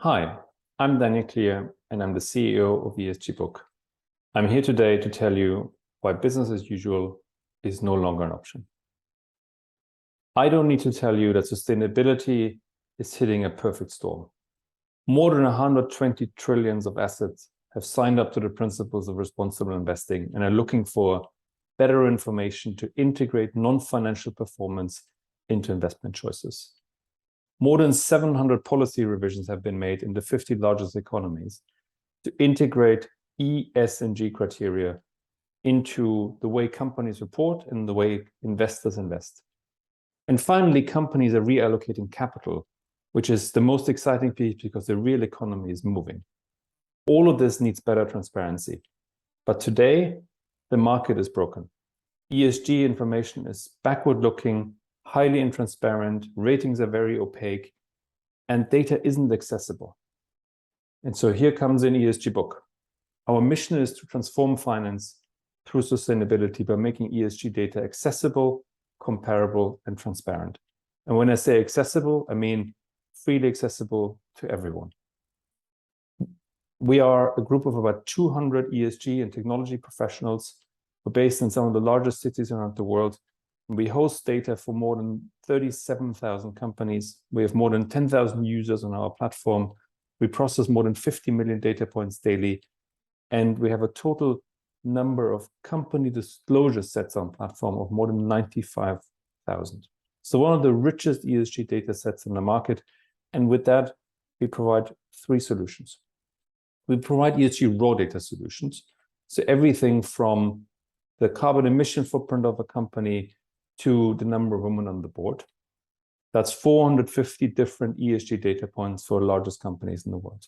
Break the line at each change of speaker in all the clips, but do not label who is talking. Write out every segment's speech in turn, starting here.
Hi, I'm Daniel Klier, and I'm the CEO of ESG Book. I'm here today to tell you why business as usual is no longer an option. I don't need to tell you that sustainability is hitting a perfect storm. More than 120 trillions of assets have signed up to the principles of responsible investing and are looking for better information to integrate non-financial performance into investment choices. More than 700 policy revisions have been made in the 50 largest economies to integrate ESG criteria into the way companies report and the way investors invest. And finally, companies are reallocating capital, which is the most exciting piece because the real economy is moving. All of this needs better transparency. But today, the market is broken. ESG information is backward-looking, highly intransparent, ratings are very opaque, and data isn't accessible. And so here comes in ESG Book. Our mission is to transform finance through sustainability by making ESG data accessible, comparable, and transparent. And when I say accessible, I mean freely accessible to everyone. We are a group of about 200 ESG and technology professionals. We're based in some of the largest cities around the world. We host data for more than 37,000 companies. We have more than 10,000 users on our platform. We process more than 50 million data points daily. And we have a total number of company disclosure sets on platform of more than 95,000. So one of the richest ESG data sets in the market. And with that, we provide three solutions. We provide ESG raw data solutions. So everything from the carbon emission footprint of a company to the number of women on the board. That's 450 different ESG data points for the largest companies in the world.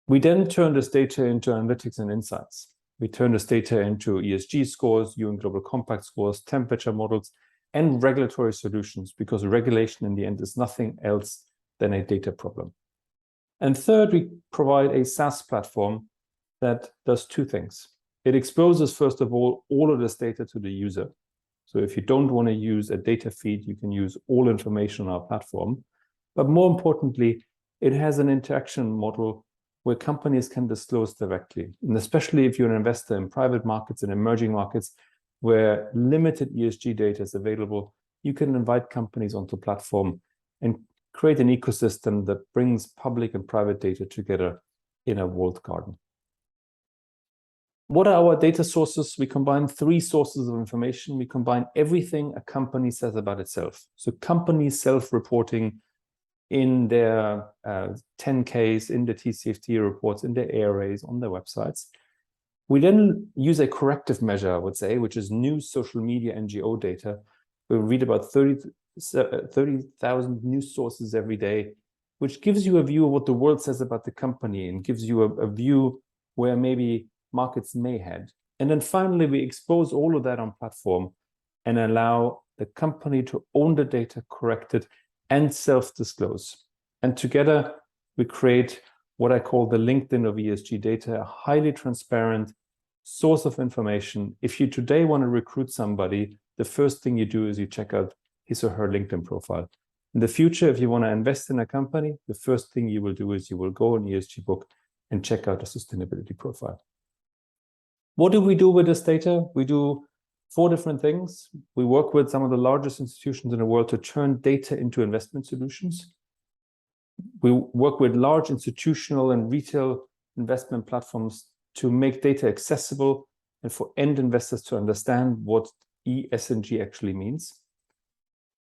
We then turn this data into analytics and insights. We turn this data into ESG scores, UN Global Compact scores, temperature models, and regulatory solutions, because regulation in the end is nothing else than a data problem. And third, we provide a SaaS platform that does two things. It exposes, first of all of this data to the user. So if you don't want to use a data feed, you can use all information on our platform. But more importantly, it has an interaction model where companies can disclose directly. And especially if you're an investor in private markets and emerging markets where limited ESG data is available, you can invite companies onto the platform and create an ecosystem that brings public and private data together in a walled garden. What are our data sources? We combine three sources of information. We combine everything a company says about itself. So companies self-reporting in their 10Ks, in the TCFD reports, in their ARAs, on their websites. We then use a corrective measure, I would say, which is new social media NGO data. We read about 30,000 news sources every day, which gives you a view of what the world says about the company and gives you a view where maybe markets may head. And then finally, we expose all of that on platform and allow the company to own the data, correct it, and self-disclose. And together, we create what I call the LinkedIn of ESG data, a highly transparent source of information. If you today want to recruit somebody, the first thing you do is you check out his or her LinkedIn profile. In the future, if you want to invest in a company, the first thing you will do is you will go on ESG Book and check out a sustainability profile. What do we do with this data? We do four different things. We work with some of the largest institutions in the world to turn data into investment solutions. We work with large institutional and retail investment platforms to make data accessible and for end investors to understand what ESG actually means.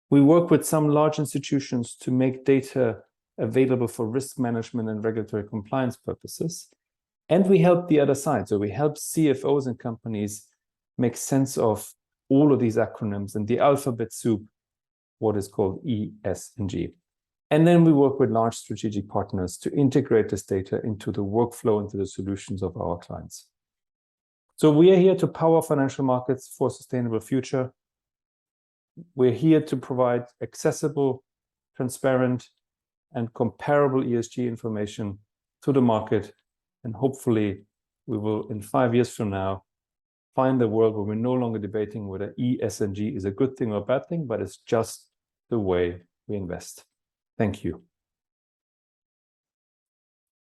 We work with some large institutions to make data available for risk management and regulatory compliance purposes. And we help the other side. So we help CFOs and companies make sense of all of these acronyms and the alphabet soup, what is called ESG. And then we work with large strategic partners to integrate this data into the workflow, into the solutions of our clients. So we are here to power financial markets for a sustainable future. We're here to provide accessible, transparent, and comparable ESG information to the market. And hopefully we will, in 5 years from now, find a world where we're no longer debating whether ESG is a good thing or a bad thing, but it's just the way we invest. Thank you.